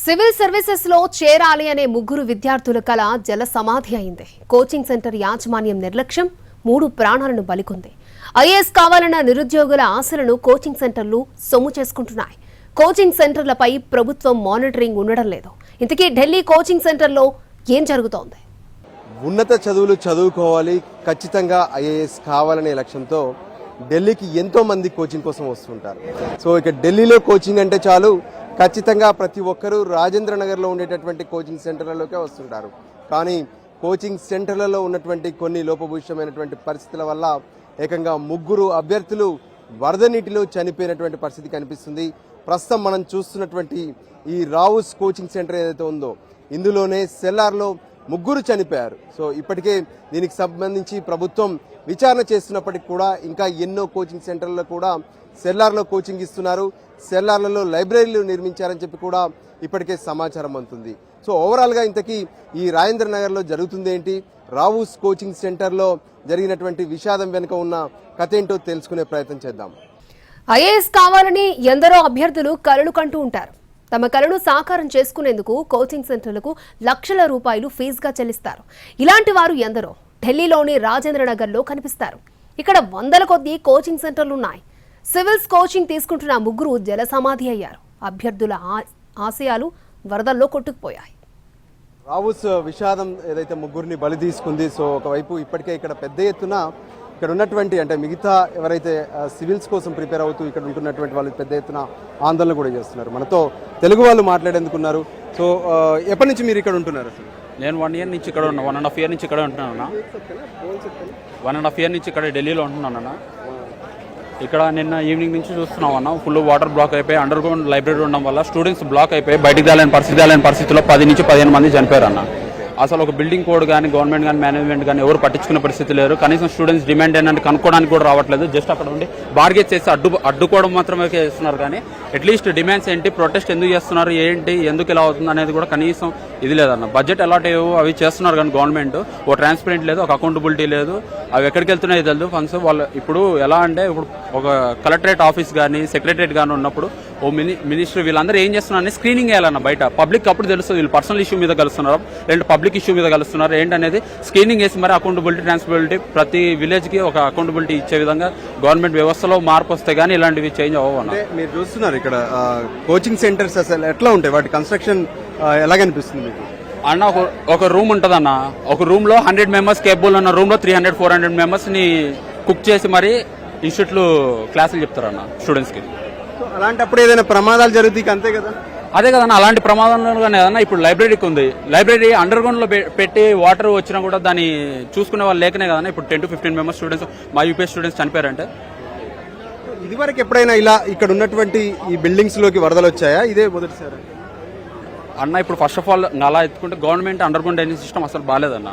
Civil services లో చేరాలి అనే ముగ్గురు విద్యార్థుల కల జల సమాధి అయింది. కోచింగ్ సెంటర్ యాజమాన్యం నిర్లక్ష్యం 3 ప్రాణాలను బలికొంది. ఐఏఎస్ కావాలన్న నిరుద్యోగుల ఆశలను కోచింగ్ సెంటర్లు సొమ్ము చేసుకుంటున్నాయి. కోచింగ్ సెంటర్లపై ప్రభుత్వం మానిటరింగ్ ఉండడం లేదు. ఇంతకీ ఢిల్లీ కోచింగ్ సెంటర్లో ఏం జరుగుతోంది? ఉన్నత చదువులు చదువుకోవాలి, ఖచ్చితంగా ఐఏఎస్ కావాలనే లక్ష్యంతో ఢిల్లీకి ఎంతో మంది కోచింగ్ కోసం వస్తుంటారు. సో ఇక ఢిల్లీలో కోచింగ్ అంటే చాలు, ఖచ్చితంగా ప్రతి ఒక్కరూ రాజేంద్ర నగర్లో ఉండేటటువంటి కోచింగ్ సెంటర్లలోకే వస్తుంటారు. కానీ కోచింగ్ సెంటర్లలో ఉన్నటువంటి కొన్ని లోపభూయిష్టమైనటువంటి పరిస్థితుల వల్ల ఏకంగా 3 అభ్యర్థులు వరద నీటిలో చనిపోయినటువంటి పరిస్థితి కనిపిస్తుంది. ప్రస్తుతం మనం చూస్తున్నటువంటి ఈ రావుస్ కోచింగ్ సెంటర్ ఏదైతే ఉందో ఇందులోనే సెల్లార్లో 3 చనిపోయారు. సో ఇప్పటికే దీనికి సంబంధించి ప్రభుత్వం విచారణ చేస్తున్నప్పటికీ కూడా ఇంకా ఎన్నో కోచింగ్ సెంటర్లలో కూడా సెల్లార్లో కోచింగ్ ఇస్తున్నారు, సెల్లార్లలో లైబ్రరీలు నిర్మించారని చెప్పి కూడా ఇప్పటికే సమాచారం అందుతుంది. సో ఓవరాల్గా ఇంతకీ ఈ రాజేంద్ర నగర్లో జరుగుతుంది ఏంటి, రావుస్ కోచింగ్ సెంటర్లో జరిగినటువంటి విషాదం వెనుక ఉన్న కథ ఏంటో తెలుసుకునే ప్రయత్నం చేద్దాం. ఐఏఎస్ కావాలని ఎందరో అభ్యర్థులు కలలు కంటూ ఉంటారు. తమ కలను సాకారం చేసుకునేందుకు కోచింగ్ సెంటర్లకు లక్షల రూపాయలు ఫీజుగా చెల్లిస్తారు. ఇలాంటి వారు ఎందరో ఢిల్లీలోని రాజేంద్ర నగర్లో కనిపిస్తారు. ఇక్కడ వందల కొద్దీ కోచింగ్ సెంటర్లున్నాయి. సివిల్స్ కోచింగ్ తీసుకుంటున్న 3 జల సమాధి అయ్యారు. అభ్యర్థుల ఆశయాలు వరదల్లో కొట్టుకుపోయాయి. రావుస్ విషాదం ఏదైతే 3ని బలి తీసుకుంది. సో ఒకవైపు ఇప్పటికే ఇక్కడ పెద్ద ఎత్తున ఇక్కడ ఉన్నటువంటి అంటే మిగతా ఎవరైతే సివిల్స్ కోసం ప్రిపేర్ అవుతూ ఇక్కడ ఉంటున్నటువంటి వాళ్ళు పెద్ద ఎత్తున ఆందోళన కూడా చేస్తున్నారు. మనతో తెలుగు వాళ్ళు మాట్లాడేందుకున్నారు. సో ఎప్పటి నుంచి మీరు ఇక్కడ ఉంటున్నారు? అసలు నేను 1 ఇయర్ నుంచి ఇక్కడ ఉన్నా, 1.5 ఇయర్ నుంచి ఇక్కడ ఉంటున్నాను. 1.5 ఇయర్ నుంచి ఇక్కడ ఢిల్లీలో ఉంటున్నాను. ఇక్కడ నిన్న ఈవినింగ్ నుంచి చూస్తున్నాం అన్న, ఫుల్ వాటర్ బ్లాక్ అయిపోయి అండర్ గ్రౌండ్ లైబ్రరీ ఉండడం వల్ల స్టూడెంట్స్ బ్లాక్ అయిపోయి బయటికి రాలేని పరిస్థితిలో 10 నుంచి 15 మంది చనిపోయారు అన్న. అసలు ఒక బిల్డింగ్ కోడ్ కానీ గవర్నమెంట్ కానీ మేనేజ్మెంట్ కానీ ఎవరు పట్టించుకునే పరిస్థితి లేరు. కనీసం స్టూడెంట్స్ డిమాండ్ ఏంటంటే కనుక్కోవడానికి కూడా రావట్లేదు. జస్ట్ అక్కడ ఉండి బార్గెట్ చేసి అడ్డుకోవడం మాత్రమే చేస్తున్నారు. కానీ అట్లీస్ట్ డిమాండ్స్ ఏంటి, ప్రొటెస్ట్ ఎందుకు చేస్తున్నారు, ఏంటి, ఎందుకు ఇలా అవుతుంది అనేది కూడా కనీసం ఇది లేదన్న. బడ్జెట్ అలాట్ అయ్యేవో అవి చేస్తున్నారు కానీ గవర్నమెంట్ ఓ ట్రాన్స్పరెంట్ లేదు, ఒక అకౌంటబిలిటీ లేదు. అవి ఎక్కడికి వెళ్తున్నాయి తెలియదు ఫండ్స్. వాళ్ళు ఇప్పుడు ఎలా అంటే ఇప్పుడు ఒక కలెక్టరేట్ ఆఫీస్ కానీ సెక్రటరేట్ కానీ ఉన్నప్పుడు ఓ మినిస్టర్ వీళ్ళందరూ ఏం చేస్తున్నారని స్క్రీనింగ్ చేయాలన్న. బయట పబ్లిక్ అప్పుడు తెలుస్తుంది వీళ్ళు పర్సనల్ ఇష్యూ మీద కలుస్తున్నారు, రెండు పబ్లిక్ ఇష్యూ మీద కలుస్తున్నారు ఏంటనేది స్క్రీనింగ్ చేసి మరి అకౌంటబిలిటీ ట్రాన్స్పరబిలిటీ ప్రతి విలేజ్కి ఒక అకౌంటబిలిటీ ఇచ్చే విధంగా గవర్నమెంట్ వ్యవస్థలో మార్పు వస్తే కానీ ఇలాంటివి చేంజ్ అవ్వవు. మీరు చూస్తున్నారు ఇక్కడ కోచింగ్ సెంటర్స్ అసలు ఎట్లా ఉంటాయి, వాటి కన్స్ట్రక్షన్ ఎలా కనిపిస్తుంది మీకు? అన్న ఒక రూమ్ ఉంటుంది అన్న, ఒక రూమ్ లో 100 మెంబర్స్ కేబుల్ ఉన్న రూమ్ లో 300-400 మెంబర్స్ ని కుక్ చేసి మరి ఇన్స్టిట్యూట్లు క్లాసులు చెప్తారు అన్న స్టూడెంట్స్ కి. అలాంటప్పుడు ఏదైనా ప్రమాదాలు జరుగుతాయి అంతే కదా? అదే కదన్నా, అలాంటి ప్రమాదంలో కానీ ఏదన్నా ఇప్పుడు లైబ్రరీకి ఉంది, లైబ్రరీ అండర్ గ్రౌండ్ లో పెట్టి వాటర్ వచ్చినా కూడా దాన్ని చూసుకునే వాళ్ళు లేకనే కదన్నా ఇప్పుడు 10-15 మెంబర్స్ స్టూడెంట్స్ మా యూపీఎస్ స్టూడెంట్స్ చనిపోయారంటే. ఇదివరకు ఎప్పుడైనా ఇలా ఇక్కడ ఉన్నటువంటి ఈ బిల్డింగ్స్ లోకి వరదలు వచ్చాయా? ఇదే మొదటిసారి అన్న. ఇప్పుడు ఫస్ట్ ఆఫ్ ఆల్ అలా ఎత్తుకుంటే government under ground drainage system అసలు బాగాలేదన్న.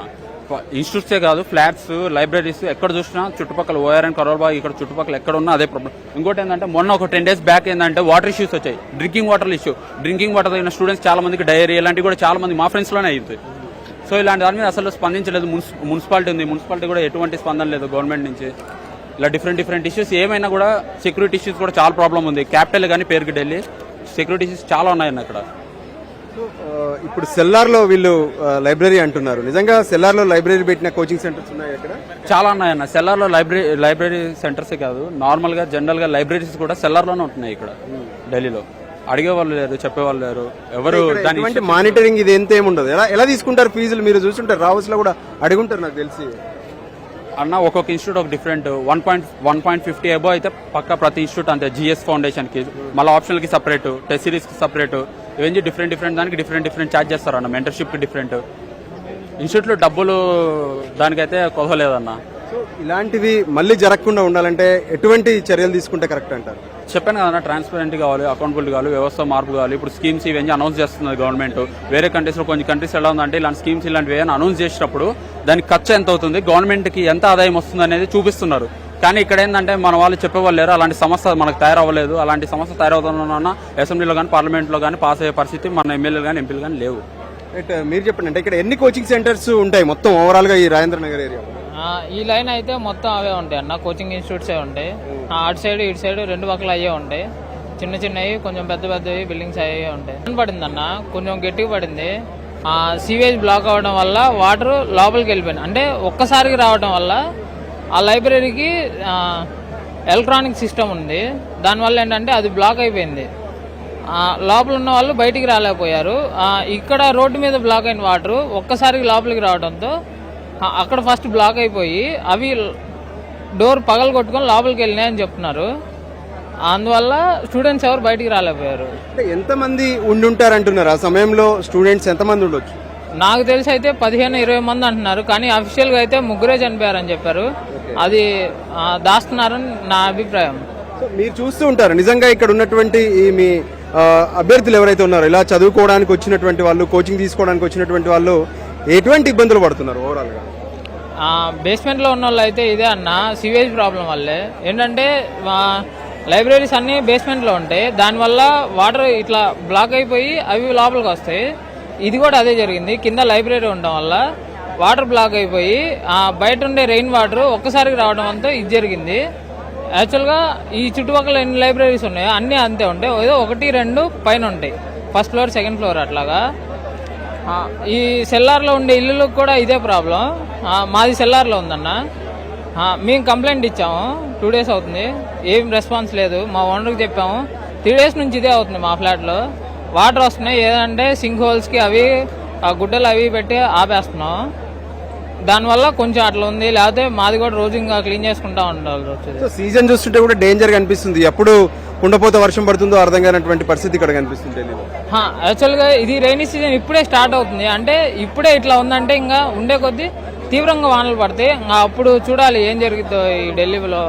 ఇన్స్టిట్యూట్సే కాదు, ఫ్లాట్స్, లైబ్రరీస్ ఎక్కడ చూసినా చుట్టుపక్కల ఓఆర్ అండ్ కరోల్బాగ్ ఇక్కడ చుట్టుపక్కల ఎక్కడ ఉన్నా అదే ప్రాబ్లం. ఇంకోటి ఏంటంటే మొన్న ఒక 10 days బ్యాక్ ఏంటంటే వాటర్ ఇష్యూస్ వచ్చాయి, drinking water issue. Drinking water అయిన స్టూడెంట్స్ చాలా మందికి డయేరియా ఇలాంటివి కూడా చాలా మంది మా ఫ్రెండ్స్లోనే అవుతాయి. సో ఇలాంటి దాని మీద అసలు స్పందించలేదు. మున్సిపాలిటీ ఉంది, మున్సిపాలిటీ కూడా ఎటువంటి స్పందన లేదు గవర్నమెంట్ నుంచి. ఇలా డిఫరెంట్ ఇష్యూస్ ఏమైనా కూడా సెక్యూరిటీ ఇష్యూస్ కూడా చాలా ప్రాబ్లం ఉంది. క్యాపిటల్ కానీ పేరుకి ఢిల్లీ, సెక్యూరిటీ ఇష్యూస్ చాలా ఉన్నాయన్న ఇక్కడ. ఇప్పుడు సెల్లార్లో వీళ్ళు లైబ్రరీ అంటున్నారు, నిజంగా సెల్లార్లో లైబ్రరీ పెట్టిన కోచింగ్ సెంటర్స్ ఉన్నాయి అక్కడ? చాలా ఉన్నాయన్న. సెల్లార్లో లైబ్రరీ సెంటర్సే కాదు, నార్మల్ గా జనరల్ గా లైబ్రరీస్ కూడా సెల్లార్లోనే ఉంటున్నాయి ఇక్కడ ఢిల్లీలో. అడిగే వాళ్ళు లేరు, చెప్పేవాళ్ళు లేరు ఎవరు. దాని మానిటరింగ్ ఇది ఎంత ఏముండదు. ఎలా తీసుకుంటారు ఫీజులు? మీరు చూస్తుంటారు రావుస్ లో కూడా అడుగుంటారు నాకు తెలిసి అన్న. ఒక్కొక్క ఇన్స్టిట్యూట్ ఒక డిఫరెంట్ 1.50 అబో అయితే పక్క ప్రతి ఇన్స్టిట్యూట్ అంతే. జిఎస్ ఫౌండేషన్ కి మళ్ళీ ఆప్షనల్ కి సపరేట్, టెస్ట్ సిరీస్ కి సపరేట్, ఇవన్నీ డిఫరెంట్ దానికి డిఫరెంట్ ఛార్జ్ చేస్తారు అన్న. మెంటర్షిప్ కి డిఫరెంట్, ఇన్స్టిట్యూట్లో డబ్బులు దానికైతే కొదవలేదన్న. సో ఇలాంటివి మళ్ళీ జరగకుండా ఉండాలంటే ఎటువంటి చర్యలు తీసుకుంటే కరెక్ట్ అంటారు? చెప్పాను కదన్నా, ట్రాన్స్పరెంట్ కావాలి, అకౌంటబిలిటీ కావాలి, వ్యవస్థ మార్పు కావాలి. ఇప్పుడు స్కీమ్స్ ఇవన్నీ అనౌన్స్ చేస్తున్నది గవర్నమెంట్. వేరే కంట్రీస్లో కొన్ని కంట్రీస్ ఎలా ఉందంటే ఇలాంటి స్కీమ్స్ ఇలాంటివి ఏమైనా అనౌన్స్ చేసినప్పుడు దానికి ఖర్చు ఎంత అవుతుంది, గవర్నమెంట్కి ఎంత ఆదాయం వస్తుంది అనేది చూపిస్తున్నారు. కానీ ఇక్కడ ఏంటంటే మన వాళ్ళు చెప్పేవాళ్ళు లేరు. అలాంటి సమస్య మనకు తయారవ్వలేదు. అలాంటి సమస్య తయారవుతున్నా అసెంబ్లీలో కానీ పార్లమెంట్లో కానీ పాస్ అయ్యే పరిస్థితి మన ఎమ్మెల్యేలు కానీ ఎంపీలు కానీ లేవు. మీరు చెప్పండి, అంటే ఇక్కడ ఎన్ని కోచింగ్ సెంటర్స్ ఉంటాయి మొత్తం ఓవరాల్ గా ఈ రాజేంద్ర నగర్ ఏరియా? ఈ లైన్ అయితే మొత్తం అవే ఉంటాయి అన్న, కోచింగ్ ఇన్స్టిట్యూట్సే ఉంటాయి. అటు సైడ్ ఇటు సైడ్ 2 పక్కల అయ్యే ఉంటాయి. చిన్న చిన్నవి కొంచెం పెద్ద పెద్దవి బిల్డింగ్స్ అవి ఉంటాయి. పడింది అన్న, కొంచెం గట్టిగా పడింది. సీవేజ్ బ్లాక్ అవ్వడం వల్ల వాటర్ లోపలికి వెళ్ళిపోయింది. అంటే ఒక్కసారికి రావడం వల్ల ఆ లైబ్రరీకి ఎలక్ట్రానిక్ సిస్టమ్ ఉంది, దానివల్ల ఏంటంటే అది బ్లాక్ అయిపోయింది. లోపల ఉన్న వాళ్ళు బయటికి రాలేకపోయారు. ఇక్కడ రోడ్డు మీద బ్లాక్ అయిన వాటర్ ఒక్కసారికి లోపలికి రావడంతో అక్కడ ఫస్ట్ బ్లాక్ అయిపోయి అవి డోర్ పగలు కొట్టుకొని లోపలికి వెళ్ళినాయని చెప్తున్నారు. అందువల్ల స్టూడెంట్స్ ఎవరు బయటికి రాలేకపోయారు. అంటే ఎంతమంది ఉండుంటారంటున్నారు ఆ సమయంలో? స్టూడెంట్స్ ఎంతమంది ఉండొచ్చు? నాకు తెలిసి అయితే 15-20 మంది అంటున్నారు, కానీ అఫీషియల్గా అయితే 3 చనిపోయారని చెప్పారు. అది దాస్తున్నారని నా అభిప్రాయం. మీరు చూస్తూ ఉంటారు నిజంగా ఇక్కడ ఉన్నటువంటి ఈ మీ అభ్యర్థులు ఎవరైతే ఉన్నారో, ఇలా చదువుకోవడానికి వచ్చినటువంటి వాళ్ళు, కోచింగ్ తీసుకోవడానికి వచ్చినటువంటి వాళ్ళు ఎటువంటి ఇబ్బందులు పడుతున్నారు ఓవరాల్గా? బేస్మెంట్లో ఉన్న వాళ్ళు అయితే ఇదే అన్న, సివేజ్ ప్రాబ్లం వల్లే. ఏంటంటే లైబ్రరీస్ అన్నీ బేస్మెంట్లో ఉంటాయి, దానివల్ల వాటర్ ఇట్లా బ్లాక్ అయిపోయి అవి లోపలికి వస్తాయి. ఇది కూడా అదే జరిగింది. కింద లైబ్రరీ ఉండడం వల్ల వాటర్ బ్లాక్ అయిపోయి బయట ఉండే రెయిన్ వాటర్ ఒక్కసారికి రావడం అంతా ఇది జరిగింది. యాక్చువల్గా ఈ చుట్టుపక్కల ఎన్ని లైబ్రరీస్ ఉన్నాయో అన్నీ అంతే ఉంటాయి, ఏదో 1-2 పైన ఉంటాయి, ఫస్ట్ ఫ్లోర్ సెకండ్ ఫ్లోర్ అట్లాగా. ఈ సెల్లార్లో ఉండే ఇల్లులకు కూడా ఇదే ప్రాబ్లం. మాది సెల్లార్లో ఉందన్న. మేము కంప్లైంట్ ఇచ్చాము, 2 days అవుతుంది, ఏం రెస్పాన్స్ లేదు. మా ఓనర్కి చెప్పాము, 3 days నుంచి ఇదే అవుతుంది. మా ఫ్లాట్లో వాటర్ వస్తున్నాయి, ఏదంటే సింక్ హోల్స్కి అవి గుడ్డలు అవి పెట్టి ఆపేస్తున్నాం. దానివల్ల కొంచెం అట్లా ఉంది, లేకపోతే మాది కూడా రోజు ఇంకా క్లీన్ చేసుకుంటా ఉండాలి. సీజన్ చూస్తుంటే కూడా డేంజర్ కనిపిస్తుంది, ఎప్పుడు కుండపోత వర్షం పడుతుందో అర్థం కానటువంటి పరిస్థితి ఇక్కడ కనిపిస్తుంది. యాక్చువల్గా ఇది రైనీ సీజన్ ఇప్పుడే స్టార్ట్ అవుతుంది, అంటే ఇప్పుడే ఇట్లా ఉందంటే ఇంకా ఉండే కొద్దీ తీవ్రంగా వానలు పడతాయి. అప్పుడు చూడాలి ఏం జరుగుతుందో ఈ ఢిల్లీలో.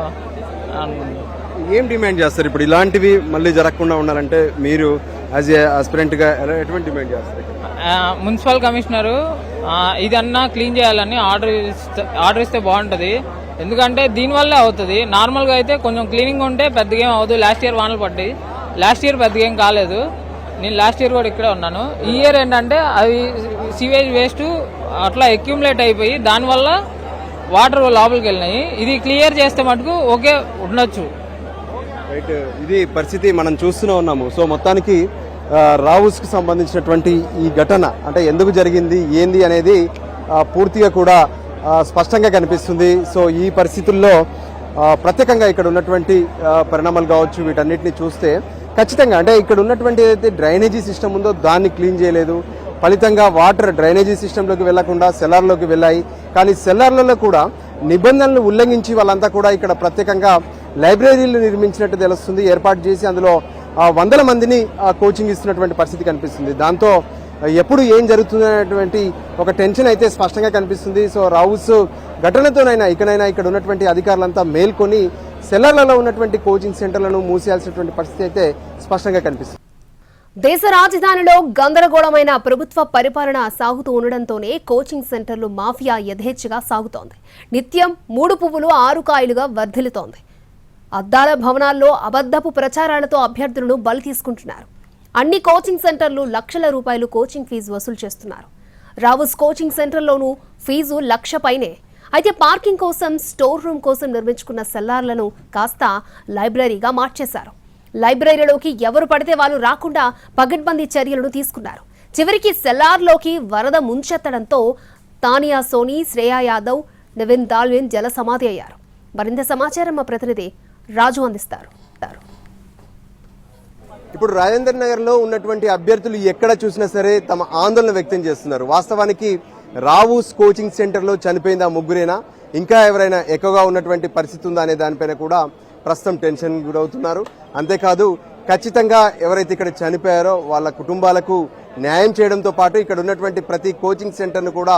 ఏం డిమాండ్ చేస్తారు ఇప్పుడు ఇలాంటివి మళ్ళీ జరగకుండా ఉండాలంటే? మీరు యాజ్ ఏ ఆస్పిరెంట్గా ఎటువంటి డిమాండ్ చేస్తారు? మున్సిపల్ కమిషనరు ఇదన్నా క్లీన్ చేయాలని ఆర్డర్ ఇస్తే బాగుంటుంది. ఎందుకంటే దీనివల్లే అవుతుంది. నార్మల్గా అయితే కొంచెం క్లీనింగ్ ఉంటే పెద్దగా ఏం అవ్వదు. లాస్ట్ ఇయర్ వానలు పడ్డాయి, లాస్ట్ ఇయర్ పెద్దగా ఏం కాలేదు. నేను లాస్ట్ ఇయర్ కూడా ఇక్కడే ఉన్నాను. ఈ ఇయర్ ఏంటంటే అవి సీవేజ్ వేస్ట్ అట్లా అక్యూములేట్ అయిపోయి దానివల్ల వాటర్ లోపలికి వెళ్ళినాయి. ఇది క్లియర్ చేస్తే మటుకు ఓకే ఉండొచ్చు. రైట్, ఇది పరిస్థితి మనం చూస్తూనే ఉన్నాము. సో మొత్తానికి రావుస్కి సంబంధించినటువంటి ఈ ఘటన అంటే ఎందుకు జరిగింది ఏంది అనేది పూర్తిగా కూడా స్పష్టంగా కనిపిస్తుంది. సో ఈ పరిస్థితుల్లో ప్రత్యేకంగా ఇక్కడ ఉన్నటువంటి పరిణామాలు కావచ్చు, వీటన్నిటిని చూస్తే ఖచ్చితంగా అంటే ఇక్కడ ఉన్నటువంటి ఏదైతే డ్రైనేజీ సిస్టమ్ ఉందో దాన్ని క్లీన్ చేయలేదు. ఫలితంగా వాటర్ డ్రైనేజీ సిస్టంలోకి వెళ్లకుండా సెల్లార్లోకి వెళ్ళాయి. కానీ సెల్లార్లలో కూడా నిబంధనలు ఉల్లంఘించి వాళ్ళంతా కూడా ఇక్కడ ప్రత్యేకంగా లైబ్రరీలు నిర్మించినట్టు తెలుస్తుంది, ఏర్పాటు చేసి అందులో వందల మందిని కోచింగ్ ఇస్తున్నటువంటి పరిస్థితి కనిపిస్తుంది. దాంతో ఎప్పుడు ఏం జరుగుతున్నటువంటి ఒక టెన్షన్ అయితే స్పష్టంగా కనిపిస్తుంది. సో రావుస్ ఘటనతోనైనా ఇకనైనా ఇక్కడ ఉన్నటువంటి అధికారులంతా మేల్కొని సెల్లర్లలో ఉన్నటువంటి కోచింగ్ సెంటర్లను మూసేయాల్సినటువంటి పరిస్థితి అయితే స్పష్టంగా కనిపిస్తుంది. దేశ రాజధానిలో గందరగోళమైన ప్రభుత్వ పరిపాలన సాగుతూ ఉండడంతోనే కోచింగ్ సెంటర్లు మాఫియా యథేచ్ఛగా సాగుతోంది. నిత్యం 3 పువ్వులు 6 కాయలుగా వర్ధిల్లుతోంది. అద్దాల భవనాల్లో అబద్ధపు ప్రచారాలతో అభ్యర్థులను బలి తీసుకుంటున్నారు. అన్ని కోచింగ్ సెంటర్లు లక్షల రూపాయలు కోచింగ్ ఫీజు వసూలు చేస్తున్నారు. రావుస్ కోచింగ్ సెంటర్లోనూ ఫీజు 1,00,000 పైనే. అయితే పార్కింగ్ కోసం, స్టోర్ రూమ్ కోసం నిర్మించుకున్న సెల్లార్లను కాస్త లైబ్రరీగా మార్చేశారు. లైబ్రరీలోకి ఎవరు పడితే వాళ్ళు రాకుండా పగడ్బందీ చర్యలను తీసుకున్నారు. చివరికి సెల్లార్లోకి వరద ముంచెత్తడంతో తానియా సోనీ, శ్రేయా యాదవ్, నివిన్ దాల్విన్ జల సమాధి అయ్యారు. మరింత సమాచారం మా ప్రతినిధి రాజు అందిస్తారు. ఇప్పుడు రాజేంద్ర నగర్లో ఉన్నటువంటి అభ్యర్థులు ఎక్కడ చూసినా సరే తమ ఆందోళన వ్యక్తం చేస్తున్నారు. వాస్తవానికి రావుస్ కోచింగ్ సెంటర్లో చనిపోయిందా ముగ్గురేనా, ఇంకా ఎవరైనా ఎక్కువగా ఉన్నటువంటి పరిస్థితి ఉందా అనే దానిపైన కూడా ప్రస్తుతం టెన్షన్ గురవుతున్నారు. అంతేకాదు ఖచ్చితంగా ఎవరైతే ఇక్కడ చనిపోయారో వాళ్ళ కుటుంబాలకు న్యాయం చేయడంతో పాటు ఇక్కడ ఉన్నటువంటి ప్రతి కోచింగ్ సెంటర్ను కూడా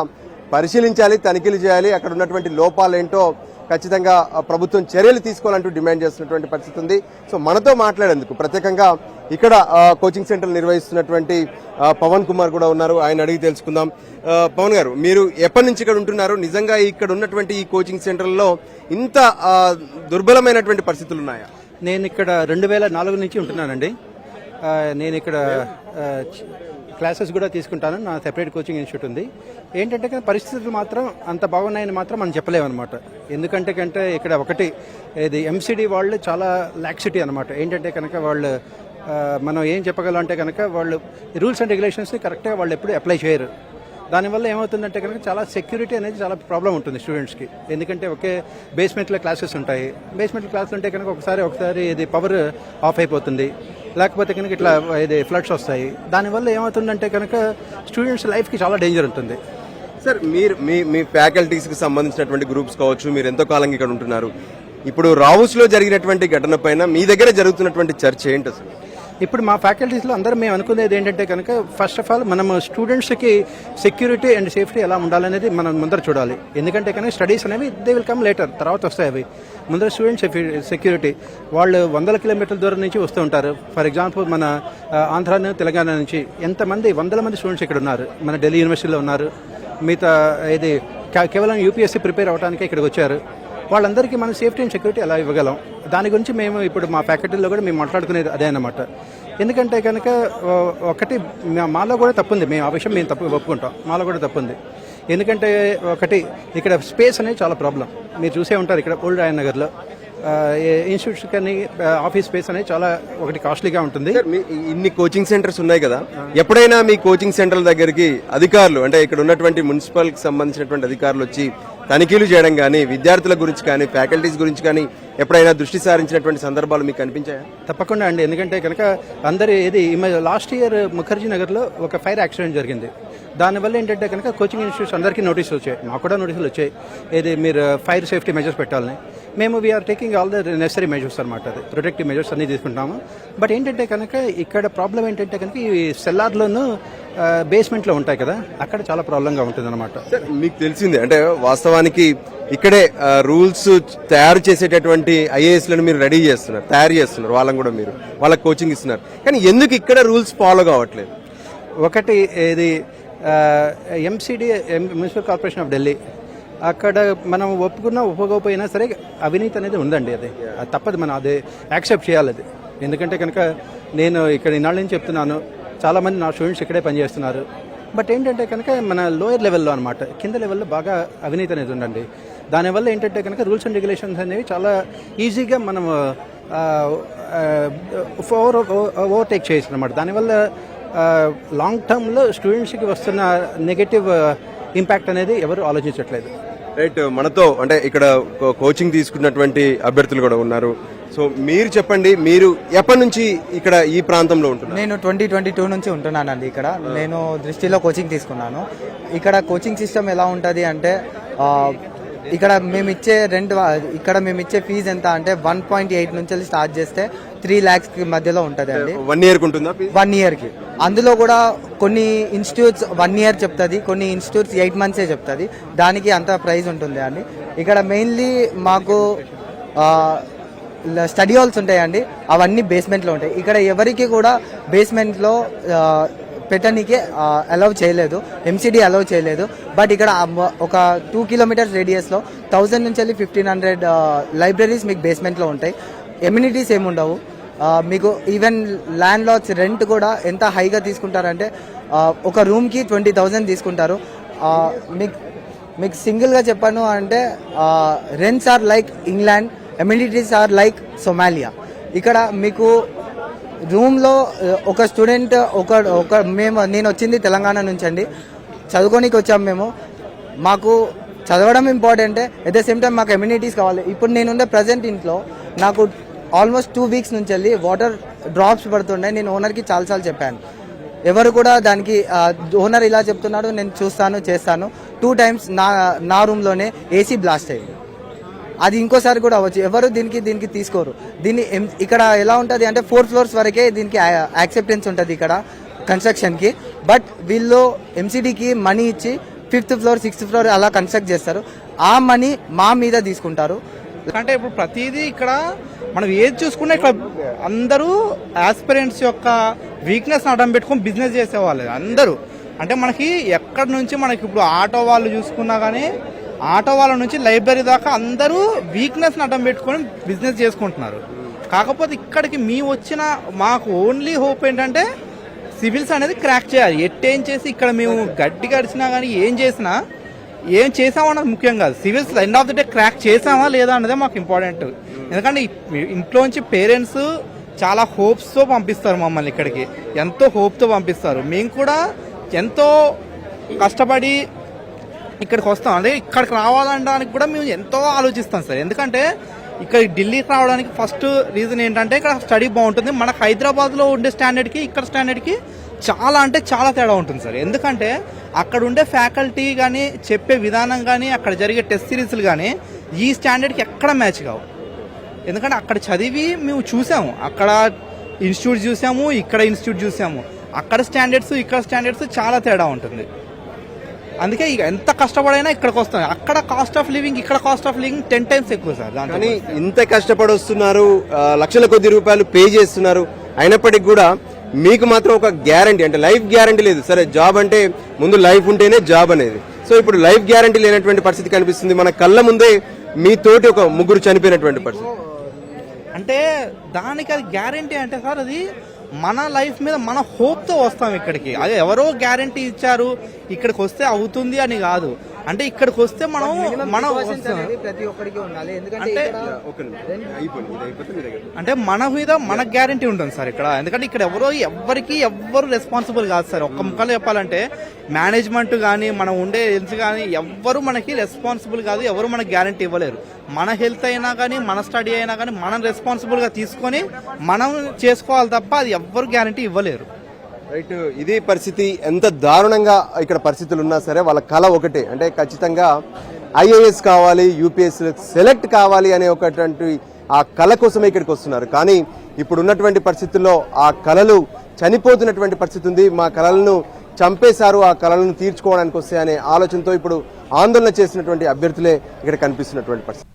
పరిశీలించాలి, తనిఖీలు చేయాలి, అక్కడ ఉన్నటువంటి లోపాలేంటో ఖచ్చితంగా ప్రభుత్వం చర్యలు తీసుకోవాలంటూ డిమాండ్ చేస్తున్నటువంటి పరిస్థితి ఉంది. సో మనతో మాట్లాడేందుకు ప్రత్యేకంగా ఇక్కడ కోచింగ్ సెంటర్ నిర్వహిస్తున్నటువంటి పవన్ కుమార్ కూడా ఉన్నారు, ఆయన అడిగి తెలుసుకుందాం. పవన్ గారు, మీరు ఎప్పటి నుంచి ఇక్కడ ఉంటున్నారు? నిజంగా ఇక్కడ ఉన్నటువంటి ఈ కోచింగ్ సెంటర్లో ఇంత దుర్బలమైనటువంటి పరిస్థితులు ఉన్నాయా? నేను ఇక్కడ 2004 నుంచి ఉంటున్నానండి. నేను ఇక్కడ క్లాసెస్ కూడా తీసుకుంటాను. నా సెపరేట్ కోచింగ్ ఇన్స్టిట్యూట్ ఉంది. ఏంటంటే పరిస్థితులు మాత్రం అంత బాగున్నాయని మాత్రం మనం చెప్పలేమన్నమాట. ఎందుకంటే ఇక్కడ ఒకటి ఇది ఎంసీడీ వాళ్ళు చాలా లాక్సిటీ అనమాట. ఏంటంటే కనుక వాళ్ళు మనం ఏం చెప్పగలం అంటే కనుక వాళ్ళు రూల్స్ అండ్ రెగ్యులేషన్స్ని కరెక్ట్గా వాళ్ళు ఎప్పుడు అప్లై చేయరు. దానివల్ల ఏమవుతుందంటే కనుక చాలా సెక్యూరిటీ అనేది చాలా ప్రాబ్లం ఉంటుంది స్టూడెంట్స్కి. ఎందుకంటే ఒకే బేస్మెంట్లో క్లాసెస్ ఉంటాయి. బేస్మెంట్లో క్లాసులు ఉంటే కనుక ఒకసారి ఇది పవర్ ఆఫ్ అయిపోతుంది, లేకపోతే కనుక ఇట్లా ఇది ఫ్లడ్స్ వస్తాయి. దానివల్ల ఏమవుతుందంటే కనుక స్టూడెంట్స్ లైఫ్కి చాలా డేంజర్ ఉంటుంది. సార్ మీరు మీ ఫ్యాకల్టీస్కి సంబంధించినటువంటి గ్రూప్స్ కావచ్చు, మీరు ఎంతో కాలంగా ఇక్కడ ఉంటున్నారు. ఇప్పుడు రావుస్లో జరిగినటువంటి ఘటన పైన మీ దగ్గర జరుగుతున్నటువంటి చర్చ ఏంటి అసలు? ఇప్పుడు మా ఫ్యాకల్టీస్లో అందరం మేము అనుకునేది ఏంటంటే కనుక ఫస్ట్ ఆఫ్ ఆల్ మనం స్టూడెంట్స్కి సెక్యూరిటీ అండ్ సేఫ్టీ ఎలా ఉండాలనేది మనం ముందర చూడాలి. ఎందుకంటే కనుక స్టడీస్ అనేవి దే విల్ కమ్ లేటర్, తర్వాత వస్తాయి అవి. ముందర స్టూడెంట్స్ సెక్యూరిటీ వాళ్ళు 100 కిలోమీటర్ల దూరం నుంచి వస్తూ ఉంటారు. ఫర్ ఎగ్జాంపుల్ మన ఆంధ్ర తెలంగాణ నుంచి ఎంతమంది 100 మంది స్టూడెంట్స్ ఇక్కడ ఉన్నారు. మన ఢిల్లీ యూనివర్సిటీలో ఉన్నారు. మిగతా ఇది కేవలం యూపీఎస్సీ ప్రిపేర్ అవడానికి ఇక్కడికి వచ్చారు. వాళ్ళందరికీ మనం సేఫ్టీ అండ్ సెక్యూరిటీ ఎలా ఇవ్వగలం, దాని గురించి మేము ఇప్పుడు మా ఫ్యాకల్టీలో కూడా మేము మాట్లాడుకునేది అదే అన్నమాట. ఎందుకంటే కనుక ఒకటి మాలో కూడా తప్పుంది, మేము ఆ విషయం మేము తప్పు ఒప్పుకుంటాం, మాలో కూడా తప్పుంది. ఎందుకంటే ఒకటి ఇక్కడ స్పేస్ అనేది చాలా ప్రాబ్లం. మీరు చూసే ఉంటారు ఇక్కడ ఓల్డ్ రాయన్ నగర్లో ఇన్స్టిట్యూట్స్ కానీ ఆఫీస్ స్పేస్ అనేది చాలా ఒకటి కాస్ట్లీగా ఉంటుంది. ఇన్ని కోచింగ్ సెంటర్స్ ఉన్నాయి కదా, ఎప్పుడైనా మీ కోచింగ్ సెంటర్ల దగ్గరికి అధికారులు అంటే ఇక్కడ ఉన్నటువంటి మున్సిపల్కి సంబంధించినటువంటి అధికారులు వచ్చి తనిఖీలు చేయడం కానీ, విద్యార్థుల గురించి కానీ, ఫ్యాకల్టీస్ గురించి కానీ ఎప్పుడైనా దృష్టి సారించినటువంటి సందర్భాలు మీకు కనిపించాయా? తప్పకుండా అండి. ఎందుకంటే కనుక అందరి లాస్ట్ ఇయర్ ముఖర్జీ నగర్లో ఒక ఫైర్ యాక్సిడెంట్ జరిగింది. దానివల్ల ఏంటంటే కనుక కోచింగ్ ఇన్స్టిట్యూట్స్ అందరికీ నోటీసులు వచ్చాయి, మాకు కూడా నోటీసులు వచ్చాయి. మీరు ఫైర్ సేఫ్టీ మెజర్స్ పెట్టాలని. మేము we are taking all the necessary measures అనమాట, అది ప్రొటెక్టివ్ మెజర్స్ అన్నీ తీసుకుంటాము. బట్ ఏంటంటే కనుక ఇక్కడ ప్రాబ్లం ఏంటంటే కనుక ఈ సెల్లార్లోనూ బేస్మెంట్లో ఉంటాయి కదా, అక్కడ చాలా ప్రాబ్లంగా ఉంటుంది అనమాట. మీకు తెలిసిందే అంటే వాస్తవానికి ఇక్కడే రూల్స్ తయారు చేసేటటువంటి ఐఏఎస్లను మీరు రెడీ చేస్తున్నారు, తయారు చేస్తున్నారు, వాళ్ళని కూడా మీరు వాళ్ళకి కోచింగ్ ఇస్తున్నారు. కానీ ఎందుకు ఇక్కడ రూల్స్ ఫాలో కావట్లేదు? ఒకటి ఇది MCD municipal corporation of Delhi, అక్కడ మనం ఒప్పుకున్నా ఒప్పుకోకపోయినా సరే అవినీతి అనేది ఉందండి. అది తప్పదు, మనం అది యాక్సెప్ట్ చేయాలి అది. ఎందుకంటే కనుక నేను ఇక్కడ ఇన్నాళ్ళ నుంచి చెప్తున్నాను, చాలామంది నా స్టూడెంట్స్ ఇక్కడే పనిచేస్తున్నారు. బట్ ఏంటంటే కనుక మన లోయర్ లెవెల్లో అనమాట, కింద లెవెల్లో బాగా అవినీతి అనేది ఉందండి. దానివల్ల ఏంటంటే కనుక రూల్స్ అండ్ రెగ్యులేషన్స్ అనేవి చాలా ఈజీగా మనం ఓవర్టేక్ చేయొచ్చు అనమాట. దానివల్ల లాంగ్ టర్మ్లో స్టూడెంట్స్కి వస్తున్న నెగటివ్ ఇంపాక్ట్ అనేది ఎవరు ఆలోచించట్లేదు. రైట్, మనతో అంటే ఇక్కడ కోచింగ్ తీసుకున్నటువంటి అభ్యర్థులు కూడా ఉన్నారు. సో మీరు చెప్పండి, మీరు ఎప్పటి నుంచి ఇక్కడ ఈ ప్రాంతంలో ఉంటున్నారు? నేను 2022 నుంచి ఉంటున్నానండి ఇక్కడ. నేను దృష్టిలో కోచింగ్ తీసుకున్నాను. ఇక్కడ కోచింగ్ సిస్టమ్ ఎలా ఉంటుంది అంటే ఇక్కడ మేము ఇచ్చే ఫీజు ఎంత అంటే 1.8 నుంచి స్టార్ట్ చేస్తే 3 lakhs మధ్యలో ఉంటుంది అండి. 1 year ఉంటుందా? 1 yearకి. అందులో కూడా కొన్ని ఇన్స్టిట్యూట్స్ 1 year చెప్తుంది, కొన్ని ఇన్స్టిట్యూట్స్ 8 months చెప్తుంది. దానికి అంత ప్రైస్ ఉంటుంది అండి. ఇక్కడ మెయిన్లీ మాకు స్టడీ హాల్స్ ఉంటాయండి, అవన్నీ బేస్మెంట్లో ఉంటాయి. ఇక్కడ ఎవరికి కూడా బేస్మెంట్లో పెట్టడానికి అలౌ చేయలేదు, ఎంసీడీ అలౌ చేయలేదు. బట్ ఇక్కడ ఒక 2 kilometers రేడియస్లో 1000 నుంచి 1500 లైబ్రరీస్ మీకు బేస్మెంట్లో ఉంటాయి. ఎమ్యూనిటీస్ ఏమి ఉండవు మీకు. ఈవెన్ ల్యాండ్ లార్డ్స్ రెంట్ కూడా ఎంత హైగా తీసుకుంటారంటే ఒక రూమ్కి 20,000 తీసుకుంటారు. మీకు సింగిల్గా చెప్పాను అంటే rents are like England, amenities are like Somalia. ఇక్కడ మీకు రూమ్లో ఒక స్టూడెంట్ నేను వచ్చింది తెలంగాణ నుంచి అండి, చదువుకోనికి వచ్చాము మేము. మాకు చదవడం ఇంపార్టెంటే, ఎట్ ద సేమ్ టైం మాకు ఎమ్యూనిటీస్ కావాలి. ఇప్పుడు నేనుండే ప్రజెంట్ ఇంట్లో నాకు ఆల్మోస్ట్ 2 weeks నుంచి వెళ్ళి వాటర్ డ్రాప్స్ పడుతుండే. నేను ఓనర్కి చాలాసార్లు చెప్పాను, ఎవరు కూడా దానికి ఓనర్ ఇలా చెప్తున్నాడు, నేను చూస్తాను చేస్తాను. 2 times నా రూమ్లోనే ఏసీ బ్లాస్ట్ అయ్యింది. అది ఇంకోసారి కూడా అవ్వచ్చు, ఎవరు దీనికి తీసుకోరు. ఇక్కడ ఎలా ఉంటుంది అంటే 4 floors వరకే దీనికి యాక్సెప్టెన్స్ ఉంటుంది ఇక్కడ కన్స్ట్రక్షన్కి. బట్ వీళ్ళు ఎంసీడీకి మనీ ఇచ్చి 5th floor 6th floor అలా కన్స్ట్రక్ట్ చేస్తారు. ఆ మనీ మా మీద తీసుకుంటారు. అంటే ఇప్పుడు ప్రతిదీ ఇక్కడ మనం ఏది చూసుకున్నా ఇక్కడ అందరూ ఆస్పిరెంట్స్ యొక్క వీక్నెస్ అడ్డం పెట్టుకొని బిజినెస్ చేసేవాళ్ళు అందరూ. అంటే మనకి ఎక్కడి నుంచి మనకి ఇప్పుడు ఆటో వాళ్ళు చూసుకున్నా కానీ ఆటో వాళ్ళ నుంచి లైబ్రరీ దాకా అందరూ వీక్నెస్ అడ్డం పెట్టుకొని బిజినెస్ చేసుకుంటున్నారు. కాకపోతే ఇక్కడికి మాకు ఓన్లీ హోప్ ఏంటంటే సివిల్స్ అనేది క్రాక్ చేయాలి. ఎట్టేం చేసి ఇక్కడ మేము గడ్డి గడిచినా కానీ ఏం చేసామన్నది ముఖ్యం కాదు. Civils end of the day crack చేసామా లేదా అన్నదే మాకు ఇంపార్టెంట్. ఎందుకంటే ఇంట్లోంచి పేరెంట్స్ చాలా హోప్స్తో పంపిస్తారు మమ్మల్ని ఇక్కడికి, ఎంతో హోప్తో పంపిస్తారు. మేము కూడా ఎంతో కష్టపడి ఇక్కడికి వస్తాం. అదే ఇక్కడికి రావాలనడానికి కూడా మేము ఎంతో ఆలోచిస్తాం సార్. ఎందుకంటే ఇక్కడ ఢిల్లీకి రావడానికి ఫస్ట్ రీజన్ ఏంటంటే ఇక్కడ స్టడీ బాగుంటుంది. మనకు హైదరాబాద్లో ఉండే స్టాండర్డ్కి ఇక్కడ స్టాండర్డ్కి చాలా అంటే చాలా తేడా ఉంటుంది సార్. ఎందుకంటే అక్కడ ఉండే ఫ్యాకల్టీ కానీ చెప్పే విధానం కానీ అక్కడ జరిగే టెస్ట్ సిరీస్లు కానీ ఈ స్టాండర్డ్కి ఎక్కడ మ్యాచ్ కావు. ఎందుకంటే అక్కడ చదివి మేము చూసాము, అక్కడ ఇన్స్టిట్యూట్ చూసాము, ఇక్కడ ఇన్స్టిట్యూట్ చూసాము. అక్కడ స్టాండర్డ్స్ ఇక్కడ స్టాండర్డ్స్ చాలా తేడా ఉంటుంది. అందుకే ఇక ఎంత కష్టపడైనా ఇక్కడికి వస్తాం. అక్కడ కాస్ట్ ఆఫ్ లివింగ్, ఇక్కడ కాస్ట్ ఆఫ్ లివింగ్ 10 times ఎక్కువ సార్. కానీ ఇంత కష్టపడి వస్తున్నారు, లక్షల కొద్ది రూపాయలు పే చేస్తున్నారు, అయినప్పటికీ కూడా మీకు మాత్రం ఒక గ్యారంటీ అంటే లైఫ్ గ్యారంటీ లేదు. సరే జాబ్ అంటే ముందు లైఫ్ ఉంటేనే జాబ్ అనేది. సో ఇప్పుడు లైఫ్ గ్యారంటీ లేనటువంటి పరిస్థితి కనిపిస్తుంది. మన కళ్ళ ముందే మీతోటి ఒక 3 చనిపోయినటువంటి పరిస్థితి. అంటే దానికి అది గ్యారంటీ అంటే సార్ అది మన లైఫ్ మీద మన హోప్తో వస్తాం ఇక్కడికి. అది ఎవరో గ్యారంటీ ఇచ్చారు ఇక్కడికి వస్తే అవుతుంది అని కాదు. అంటే ఇక్కడికి వస్తే మనం ప్రతి ఒక్కరికి ఉండాలి. అంటే మన మీద మనకు గ్యారంటీ ఉంటుంది సార్ ఇక్కడ. ఎందుకంటే ఇక్కడ ఎవ్వరు రెస్పాన్సిబుల్ కాదు సార్. ఒక్క ముక్కలో చెప్పాలంటే మేనేజ్మెంట్ కానీ మనం ఉండే హెల్త్ కానీ ఎవ్వరు మనకి రెస్పాన్సిబుల్ కాదు. ఎవరు మనకి గ్యారంటీ ఇవ్వలేరు. మన హెల్త్ అయినా కానీ మన స్టడీ అయినా కానీ మనం రెస్పాన్సిబుల్గా తీసుకొని మనం చేసుకోవాలి తప్ప అది ఎవ్వరు గ్యారంటీ ఇవ్వలేరు. రైట్, ఇది పరిస్థితి. ఎంత దారుణంగా ఇక్కడ పరిస్థితులు ఉన్నా సరే వాళ్ళ కళ ఒకటే, అంటే ఖచ్చితంగా ఐఏఎస్ కావాలి, యూపీఎస్ సెలెక్ట్ కావాలి అనే ఒకటి ఆ కళ కోసమే ఇక్కడికి వస్తున్నారు. కానీ ఇప్పుడు ఉన్నటువంటి పరిస్థితుల్లో ఆ కళలు చనిపోతున్నటువంటి పరిస్థితి ఉంది. మా కళలను చంపేశారు, ఆ కళలను తీర్చుకోవడానికి వస్తే అనే ఆలోచనతో ఇప్పుడు ఆందోళన చేసినటువంటి అభ్యర్థులే ఇక్కడ కనిపిస్తున్నటువంటి పరిస్థితి.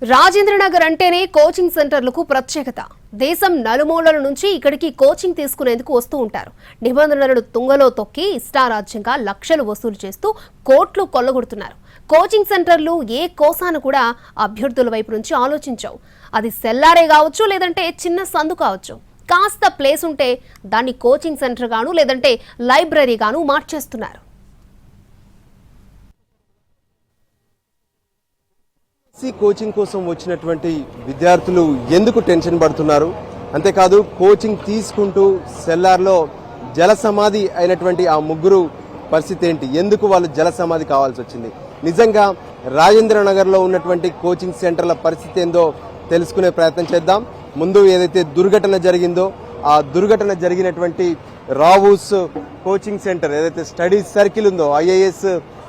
రాజేంద్రనగర్ అంటేనే కోచింగ్ సెంటర్లకు ప్రత్యేకత. దేశం నలుమూలల నుంచి ఇక్కడికి కోచింగ్ తీసుకునేందుకు వస్తూ ఉంటారు. నిబంధనలను తుంగలో తొక్కి ఇష్టారాజ్యంగా లక్షలు వసూలు చేస్తూ కోట్లు కొల్లగొడుతున్నారు. కోచింగ్ సెంటర్లు ఏ కోసాను కూడా అభ్యర్థుల వైపు నుంచి ఆలోచించవు. అది సెల్లారే కావచ్చు, లేదంటే చిన్న సందు కావచ్చు. కాస్త ప్లేస్ ఉంటే దాన్ని కోచింగ్ సెంటర్ గాను లేదంటే లైబ్రరీ గాను మార్చేస్తున్నారు. కోచింగ్ కోసం వచ్చినటువంటి విద్యార్థులు ఎందుకు టెన్షన్ పడుతున్నారు, అంతేకాదు కోచింగ్ తీసుకుంటూ సెల్లార్లో జల సమాధి అయినటువంటి ఆ 3 పరిస్థితి ఏంటి, ఎందుకు వాళ్ళు జల సమాధి కావాల్సి వచ్చింది, నిజంగా రాజేంద్రనగర్లో ఉన్నటువంటి కోచింగ్ సెంటర్ల పరిస్థితి ఏందో తెలుసుకునే ప్రయత్నం చేద్దాం. ముందు ఏదైతే దుర్ఘటన జరిగిందో ఆ దుర్ఘటన జరిగినటువంటి రావూస్ కోచింగ్ సెంటర్ ఏదైతే స్టడీ సర్కిల్ ఉందో, ఐఏఎస్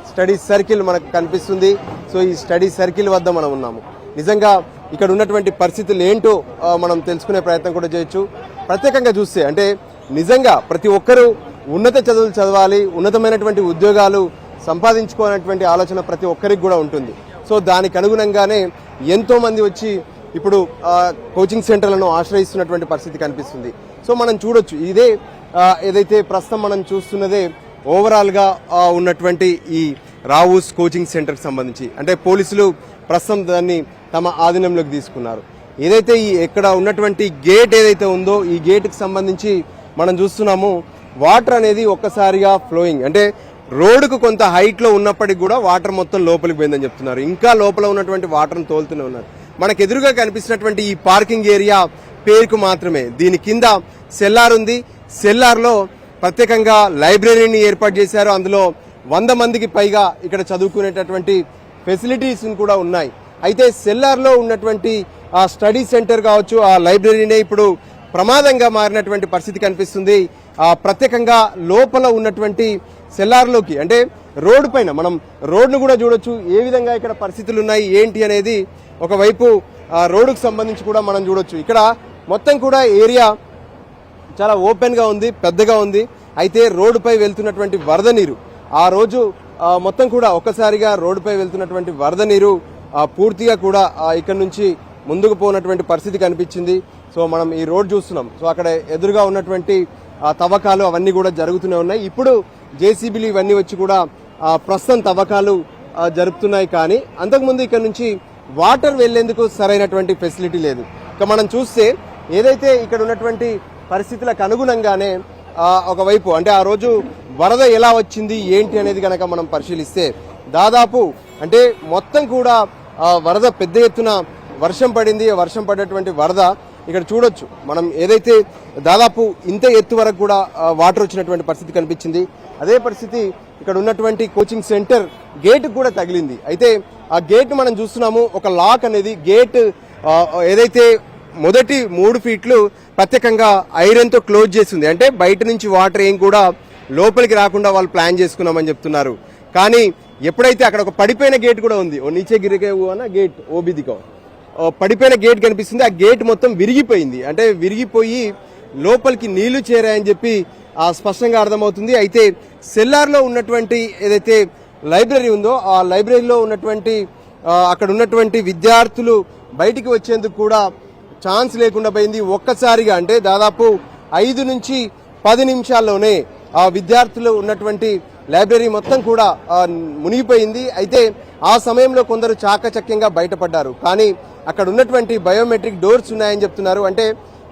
స్టడీ సర్కిల్ మనకు కనిపిస్తుంది. సో ఈ స్టడీ సర్కిల్ వద్ద మనం ఉన్నాము. నిజంగా ఇక్కడ ఉన్నటువంటి పరిస్థితులు ఏంటో మనం తెలుసుకునే ప్రయత్నం కూడా చేయొచ్చు. ప్రత్యేకంగా చూస్తే అంటే నిజంగా ప్రతి ఒక్కరూ ఉన్నత చదువులు చదవాలి, ఉన్నతమైనటువంటి ఉద్యోగాలు సంపాదించుకోవాలనేటువంటి ఆలోచన ప్రతి ఒక్కరికి కూడా ఉంటుంది. సో దానికి అనుగుణంగానే ఎంతో మంది వచ్చి ఇప్పుడు కోచింగ్ సెంటర్లను ఆశ్రయిస్తున్నటువంటి పరిస్థితి కనిపిస్తుంది. సో మనం చూడొచ్చు, ఇదే ఏదైతే ప్రస్తుతం మనం చూస్తున్నదే ఓవరాల్గా ఉన్నటువంటి ఈ రావూస్ కోచింగ్ సెంటర్కి సంబంధించి అంటే పోలీసులు ప్రస్తుతం దాన్ని తమ ఆధీనంలోకి తీసుకున్నారు. ఏదైతే ఈ ఇక్కడ ఉన్నటువంటి గేట్ ఏదైతే ఉందో ఈ గేట్కి సంబంధించి మనం చూస్తున్నాము వాటర్ అనేది ఒక్కసారిగా ఫ్లోయింగ్ అంటే రోడ్డుకు కొంత హైట్లో ఉన్నప్పటికీ కూడా వాటర్ మొత్తం లోపలికి పోయిందని చెప్తున్నారు. ఇంకా లోపల ఉన్నటువంటి వాటర్ను తోలుతూనే ఉన్నారు. మనకు ఎదురుగా కనిపిస్తున్నటువంటి ఈ పార్కింగ్ ఏరియా పేరుకు మాత్రమే. దీని కింద సెల్లార్ ఉంది. సెల్లార్లో ప్రత్యేకంగా లైబ్రరీని ఏర్పాటు చేశారు. అందులో 100 మందికి పైగా ఇక్కడ చదువుకునేటటువంటి ఫెసిలిటీస్ కూడా ఉన్నాయి. అయితే సెల్లార్లో ఉన్నటువంటి ఆ స్టడీ సెంటర్ కావచ్చు, ఆ లైబ్రరీనే ఇప్పుడు ప్రమాదంగా మారినటువంటి పరిస్థితి కనిపిస్తుంది. ప్రత్యేకంగా లోపల ఉన్నటువంటి సెల్లార్లోకి అంటే రోడ్డు పైన మనం రోడ్ను కూడా చూడొచ్చు, ఏ విధంగా ఇక్కడ పరిస్థితులు ఉన్నాయి ఏంటి అనేది. ఒకవైపు రోడ్డుకు సంబంధించి కూడా మనం చూడొచ్చు. ఇక్కడ మొత్తం కూడా ఏరియా చాలా ఓపెన్గా ఉంది, పెద్దగా ఉంది. అయితే రోడ్డుపై వెళ్తున్నటువంటి వరద నీరు ఆ రోజు మొత్తం కూడా ఒక్కసారిగా రోడ్డుపై వెళ్తున్నటువంటి వరద నీరు పూర్తిగా కూడా ఇక్కడ నుంచి ముందుకు పోనటువంటి పరిస్థితి కనిపించింది. సో మనం ఈ రోడ్ చూస్తున్నాం. సో అక్కడ ఎదురుగా ఉన్నటువంటి తవ్వకాలు అవన్నీ కూడా జరుగుతూనే ఉన్నాయి. ఇప్పుడు జేసీబీలు ఇవన్నీ వచ్చి కూడా ప్రస్తుతం తవ్వకాలు జరుపుతున్నాయి. కానీ అంతకుముందు ఇక్కడ నుంచి వాటర్ వెళ్లేందుకు సరైనటువంటి ఫెసిలిటీ లేదు. ఇక మనం చూస్తే ఏదైతే ఇక్కడ ఉన్నటువంటి పరిస్థితులకు అనుగుణంగానే ఒకవైపు అంటే ఆ రోజు వరద ఎలా వచ్చింది ఏంటి అనేది కనుక మనం పరిశీలిస్తే దాదాపు అంటే మొత్తం కూడా వరద పెద్ద ఎత్తున వర్షం పడింది. వర్షం పడేటువంటి వరద ఇక్కడ చూడొచ్చు మనం, ఏదైతే దాదాపు ఇంత ఎత్తు వరకు కూడా వాటర్ వచ్చినటువంటి పరిస్థితి కనిపించింది. అదే పరిస్థితి ఇక్కడ ఉన్నటువంటి కోచింగ్ సెంటర్ గేట్ కూడా తగిలింది. అయితే ఆ గేట్ మనం చూస్తున్నాము, ఒక లాక్ అనేది గేట్ ఏదైతే మొదటి 3 ఫీట్లు ప్రత్యేకంగా ఐరన్తో క్లోజ్ చేసింది. అంటే బయట నుంచి వాటర్ ఏం కూడా లోపలికి రాకుండా వాళ్ళు ప్లాన్ చేసుకున్నామని చెప్తున్నారు. కానీ ఎప్పుడైతే అక్కడ ఒక పడిపోయిన గేట్ కూడా ఉంది, ఓ నీచే గిరికే అన్న గేట్ ఓబిదికో పడిపోయిన గేట్ కనిపిస్తుంది. ఆ గేట్ మొత్తం విరిగిపోయింది. అంటే విరిగిపోయి లోపలికి నీళ్లు చేరాయని చెప్పి స్పష్టంగా అర్థమవుతుంది. అయితే సెల్లార్లో ఉన్నటువంటి ఏదైతే లైబ్రరీ ఉందో ఆ లైబ్రరీలో ఉన్నటువంటి అక్కడ ఉన్నటువంటి విద్యార్థులు బయటికి వచ్చేందుకు కూడా ఛాన్స్ లేకుండా పోయింది. ఒక్కసారిగా అంటే దాదాపు 5 నుంచి 10 నిమిషాల్లోనే ఆ విద్యార్థులు ఉన్నటువంటి లైబ్రరీ మొత్తం కూడా మునిగిపోయింది. అయితే ఆ సమయంలో కొందరు చాకచక్యంగా బయటపడ్డారు. కానీ అక్కడ ఉన్నటువంటి బయోమెట్రిక్ డోర్స్ ఉన్నాయని చెప్తున్నారు. అంటే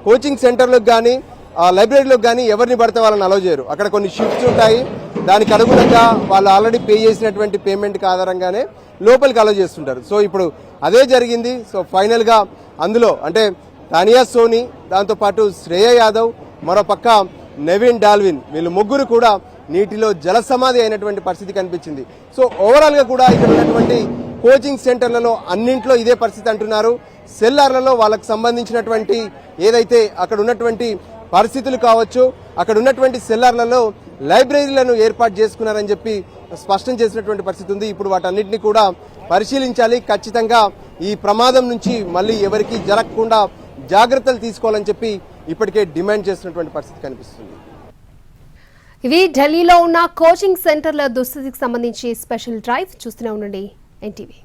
కోచింగ్ సెంటర్లకు కానీ లైబ్రరీలోకి కానీ ఎవరిని పడితే వాళ్ళని అలౌ చేయరు. అక్కడ కొన్ని షిఫ్ట్స్ ఉంటాయి. దానికి అనుగుణంగా వాళ్ళు ఆల్రెడీ పే చేసినటువంటి పేమెంట్కి ఆధారంగానే లోపలికి అలౌ చేస్తుంటారు. సో ఇప్పుడు అదే జరిగింది. సో ఫైనల్గా అందులో అంటే తానియా సోని, దాంతోపాటు శ్రేయ యాదవ్, మరో పక్క నెవిన్ డాల్విన్, వీళ్ళు ముగ్గురు కూడా నీటిలో జల సమాధి అయినటువంటి పరిస్థితి కనిపించింది. సో ఓవరాల్గా కూడా ఇక్కడ ఉన్నటువంటి కోచింగ్ సెంటర్లలో అన్నింట్లో ఇదే పరిస్థితి అంటున్నారు. సెల్లార్లలో వాళ్ళకు సంబంధించినటువంటి ఏదైతే అక్కడ ఉన్నటువంటి పరిస్థితులు కావచ్చు, అక్కడ ఉన్నటువంటి సెల్లార్లలో లైబ్రరీలను ఏర్పాటు చేసుకున్నారని చెప్పి స్పష్టం చేసినటువంటి పరిస్థితి ఉంది. ఇప్పుడు వాటన్నిటిని కూడా పరిశీలించాలి. ఖచ్చితంగా ఈ ప్రమాదం నుంచి మళ్ళీ ఎవరికి జరగకుండా జాగ్రత్తలు తీసుకోవాలని చెప్పి ఇప్పటికే డిమాండ్ చేస్తున్నటువంటి పరిస్థితి కనిపిస్తుంది. ఇవి ఢిల్లీలో ఉన్న కోచింగ్ సెంటర్ల దుస్థితికి సంబంధించి స్పెషల్ డ్రైవ్. చూస్తూనే ఉండండి ఎన్టీవీ.